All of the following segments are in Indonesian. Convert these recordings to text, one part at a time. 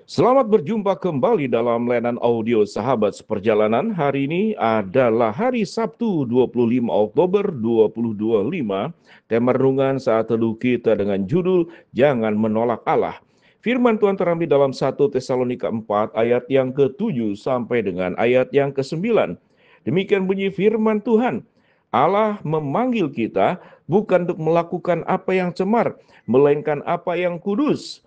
Selamat berjumpa kembali dalam layanan audio Sahabat Seperjalanan. Hari ini adalah hari Sabtu 25 Oktober 2025. Tema renungan saat teduh kita dengan judul Jangan Menolak Allah. Firman Tuhan terambil dalam 1 Tesalonika 4 ayat yang ke-7 sampai dengan ayat yang ke-9. Demikian bunyi firman Tuhan. Allah memanggil kita bukan untuk melakukan apa yang cemar, melainkan apa yang kudus.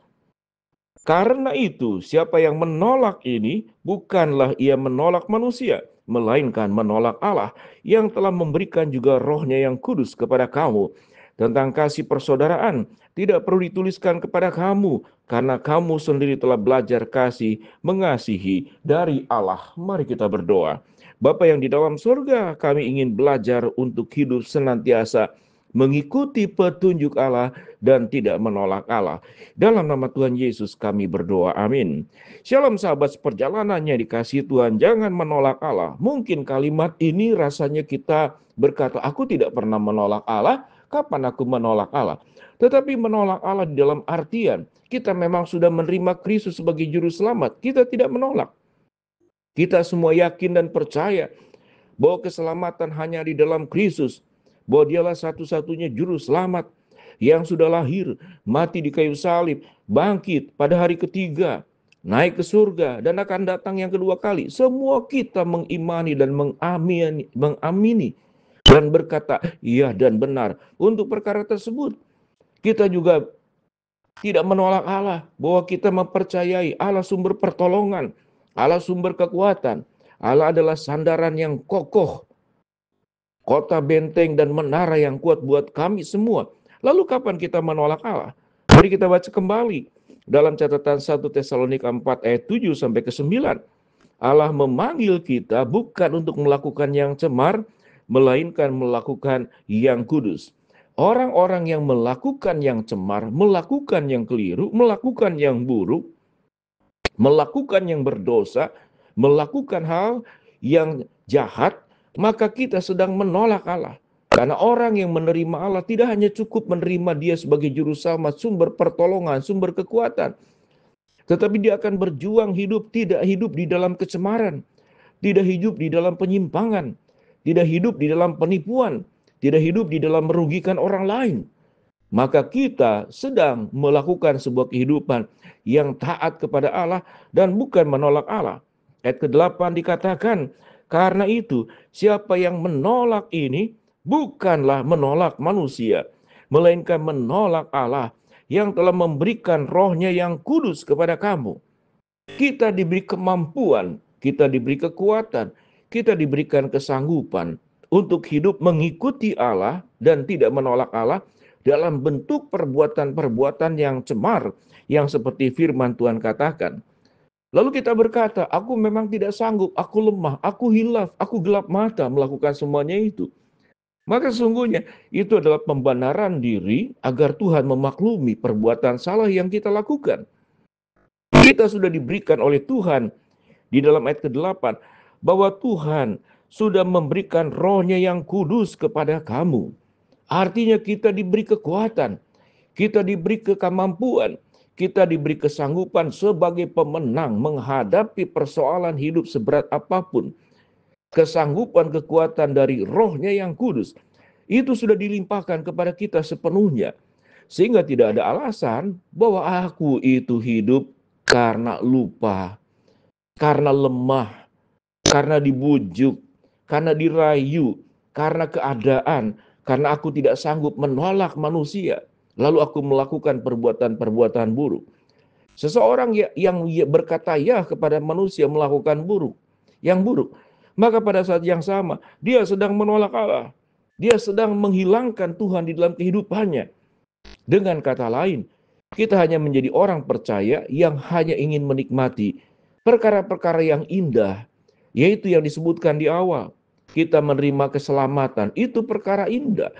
Karena itu, siapa yang menolak ini, bukanlah ia menolak manusia, melainkan menolak Allah, yang telah memberikan juga rohnya yang kudus kepada kamu. Tentang kasih persaudaraan, tidak perlu dituliskan kepada kamu, karena kamu sendiri telah belajar kasih, mengasihi dari Allah. Mari kita berdoa. Bapa yang di dalam surga, kami ingin belajar untuk hidup senantiasa mengikuti petunjuk Allah dan tidak menolak Allah. Dalam nama Tuhan Yesus kami berdoa, amin. Shalom sahabat seperjalanannya dikasihi Tuhan, jangan menolak Allah. Mungkin kalimat ini rasanya kita berkata, aku tidak pernah menolak Allah, kapan aku menolak Allah? Tetapi menolak Allah di dalam artian, kita memang sudah menerima Kristus sebagai juru selamat, kita tidak menolak. Kita semua yakin dan percaya bahwa keselamatan hanya di dalam Kristus, bahwa dialah satu-satunya juru selamat yang sudah lahir, mati di kayu salib, bangkit pada hari ketiga, naik ke surga, dan akan datang yang kedua kali. Semua kita mengimani dan mengamini dan berkata, iya dan benar. Untuk perkara tersebut, kita juga tidak menolak Allah, bahwa kita mempercayai Allah sumber pertolongan, Allah sumber kekuatan, Allah adalah sandaran yang kokoh, kota benteng dan menara yang kuat buat kami semua. Lalu kapan kita menolak Allah? Mari kita baca kembali dalam catatan 1 Tesalonika 4 ayat 7 sampai ke 9. Allah memanggil kita bukan untuk melakukan yang cemar, melainkan melakukan yang kudus. Orang-orang yang melakukan yang cemar, melakukan yang keliru, melakukan yang buruk, melakukan yang berdosa, melakukan hal yang jahat, maka kita sedang menolak Allah. Karena orang yang menerima Allah tidak hanya cukup menerima dia sebagai juru selamat, sumber pertolongan, sumber kekuatan, tetapi dia akan berjuang hidup, tidak hidup di dalam kecemaran, tidak hidup di dalam penyimpangan, tidak hidup di dalam penipuan, tidak hidup di dalam merugikan orang lain. Maka kita sedang melakukan sebuah kehidupan yang taat kepada Allah dan bukan menolak Allah. Ayat ke-8 dikatakan, karena itu siapa yang menolak ini bukanlah menolak manusia, melainkan menolak Allah yang telah memberikan rohnya yang kudus kepada kamu. Kita diberi kemampuan, kita diberi kekuatan, kita diberikan kesanggupan untuk hidup mengikuti Allah dan tidak menolak Allah dalam bentuk perbuatan-perbuatan yang cemar, yang seperti firman Tuhan katakan. Lalu kita berkata, aku memang tidak sanggup, aku lemah, aku hilaf, aku gelap mata melakukan semuanya itu. Maka sesungguhnya itu adalah pembenaran diri agar Tuhan memaklumi perbuatan salah yang kita lakukan. Kita sudah diberikan oleh Tuhan di dalam ayat ke-8 bahwa Tuhan sudah memberikan rohnya yang kudus kepada kamu. Artinya kita diberi kekuatan, kita diberi kemampuan, kita diberi kesanggupan sebagai pemenang menghadapi persoalan hidup seberat apapun. Kesanggupan kekuatan dari rohnya yang kudus, itu sudah dilimpahkan kepada kita sepenuhnya. Sehingga tidak ada alasan bahwa aku itu hidup karena lupa, karena lemah, karena dibujuk, karena dirayu, karena keadaan, karena aku tidak sanggup menolak manusia, lalu aku melakukan perbuatan-perbuatan buruk. Seseorang yang berkata ya kepada manusia melakukan yang buruk, maka pada saat yang sama dia sedang menolak Allah. Dia sedang menghilangkan Tuhan di dalam kehidupannya. Dengan kata lain, kita hanya menjadi orang percaya yang hanya ingin menikmati perkara-perkara yang indah, yaitu yang disebutkan di awal. Kita menerima keselamatan, itu perkara indah.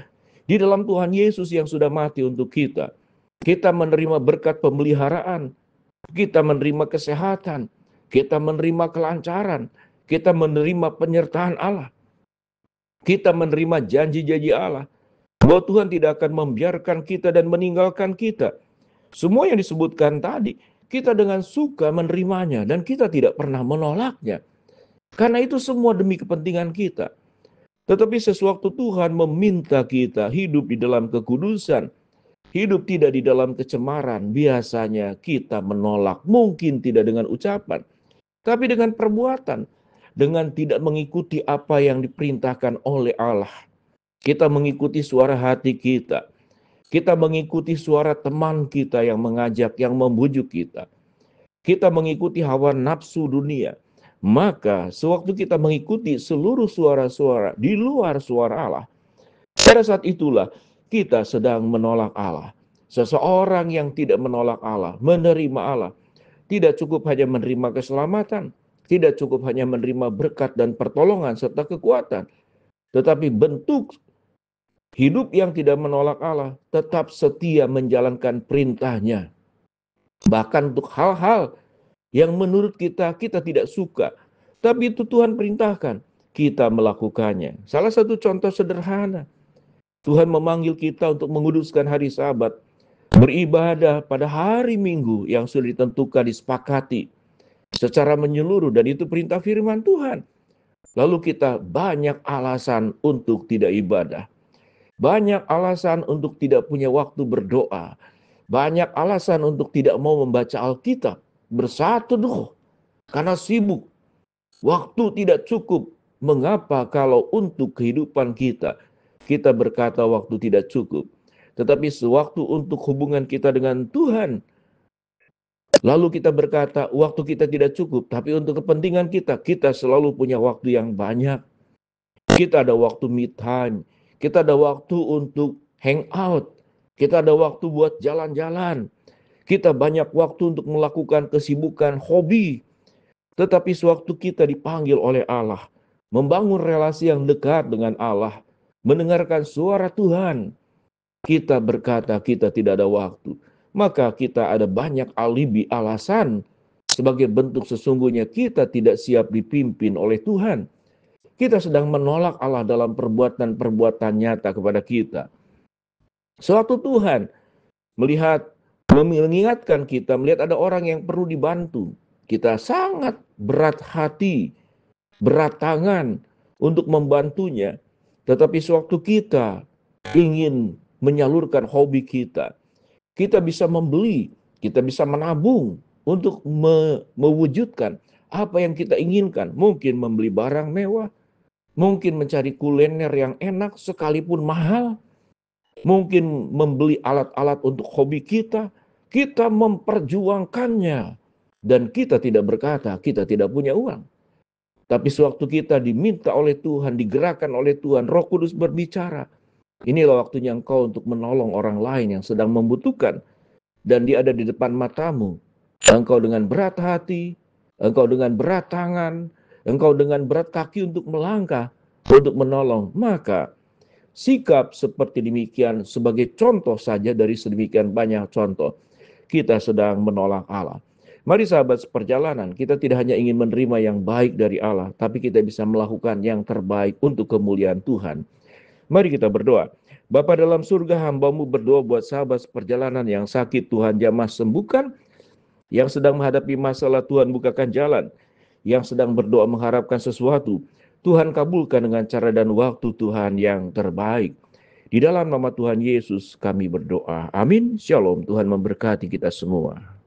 Di dalam Tuhan Yesus yang sudah mati untuk kita. Kita menerima berkat pemeliharaan, kita menerima kesehatan, kita menerima kelancaran, kita menerima penyertaan Allah. Kita menerima janji-janji Allah, bahwa Tuhan tidak akan membiarkan kita dan meninggalkan kita. Semua yang disebutkan tadi, kita dengan suka menerimanya dan kita tidak pernah menolaknya. Karena itu semua demi kepentingan kita. Tetapi sesuatu Tuhan meminta kita hidup di dalam kekudusan, hidup tidak di dalam kecemaran, biasanya kita menolak, mungkin tidak dengan ucapan, tapi dengan perbuatan, dengan tidak mengikuti apa yang diperintahkan oleh Allah. Kita mengikuti suara hati kita. Kita mengikuti suara teman kita yang mengajak, yang membujuk kita. Kita mengikuti hawa nafsu dunia. Maka sewaktu kita mengikuti seluruh suara-suara di luar suara Allah, pada saat itulah kita sedang menolak Allah. Seseorang yang tidak menolak Allah, menerima Allah, tidak cukup hanya menerima keselamatan, tidak cukup hanya menerima berkat dan pertolongan serta kekuatan, tetapi bentuk hidup yang tidak menolak Allah, tetap setia menjalankan perintahnya. Bahkan untuk hal-hal yang menurut kita tidak suka, tapi itu Tuhan perintahkan, kita melakukannya. Salah satu contoh sederhana, Tuhan memanggil kita untuk menguduskan hari Sabat, beribadah pada hari Minggu yang sudah ditentukan, disepakati secara menyeluruh, dan itu perintah firman Tuhan. Lalu kita banyak alasan untuk tidak ibadah, banyak alasan untuk tidak punya waktu berdoa, banyak alasan untuk tidak mau membaca Alkitab, berseteduh karena sibuk, waktu tidak cukup. Mengapa kalau untuk kehidupan kita berkata waktu tidak cukup, tetapi sewaktu untuk hubungan kita dengan Tuhan, lalu kita berkata waktu kita tidak cukup, tapi untuk kepentingan kita selalu punya waktu yang banyak. Kita ada waktu me time, kita ada waktu untuk hang out, kita ada waktu buat jalan-jalan, kita banyak waktu untuk melakukan kesibukan, hobi. Tetapi sewaktu kita dipanggil oleh Allah, membangun relasi yang dekat dengan Allah, mendengarkan suara Tuhan, kita berkata kita tidak ada waktu. Maka kita ada banyak alibi, alasan sebagai bentuk sesungguhnya kita tidak siap dipimpin oleh Tuhan. Kita sedang menolak Allah dalam perbuatan-perbuatan nyata kepada kita. Suatu Tuhan mengingatkan kita, melihat ada orang yang perlu dibantu, kita sangat berat hati, berat tangan untuk membantunya. Tetapi sewaktu kita ingin menyalurkan hobi kita bisa membeli, kita bisa menabung untuk mewujudkan apa yang kita inginkan. Mungkin membeli barang mewah, mungkin mencari kuliner yang enak sekalipun mahal, mungkin membeli alat-alat untuk hobi kita memperjuangkannya. Dan kita tidak berkata kita tidak punya uang. Tapi sewaktu kita diminta oleh Tuhan, digerakkan oleh Tuhan, Roh Kudus berbicara, inilah waktunya engkau untuk menolong orang lain yang sedang membutuhkan, dan dia ada di depan matamu. Engkau dengan berat hati, engkau dengan berat tangan, engkau dengan berat kaki untuk melangkah, untuk menolong. Maka sikap seperti demikian sebagai contoh saja dari sedemikian banyak contoh, kita sedang menolak Allah. Mari sahabat seperjalanan, kita tidak hanya ingin menerima yang baik dari Allah, tapi kita bisa melakukan yang terbaik untuk kemuliaan Tuhan. Mari kita berdoa. Bapa dalam surga, hamba-Mu berdoa buat sahabat seperjalanan yang sakit, Tuhan jamah sembuhkan, yang sedang menghadapi masalah, Tuhan bukakan jalan, yang sedang berdoa mengharapkan sesuatu, Tuhan kabulkan dengan cara dan waktu Tuhan yang terbaik. Di dalam nama Tuhan Yesus kami berdoa. Amin. Shalom. Tuhan memberkati kita semua.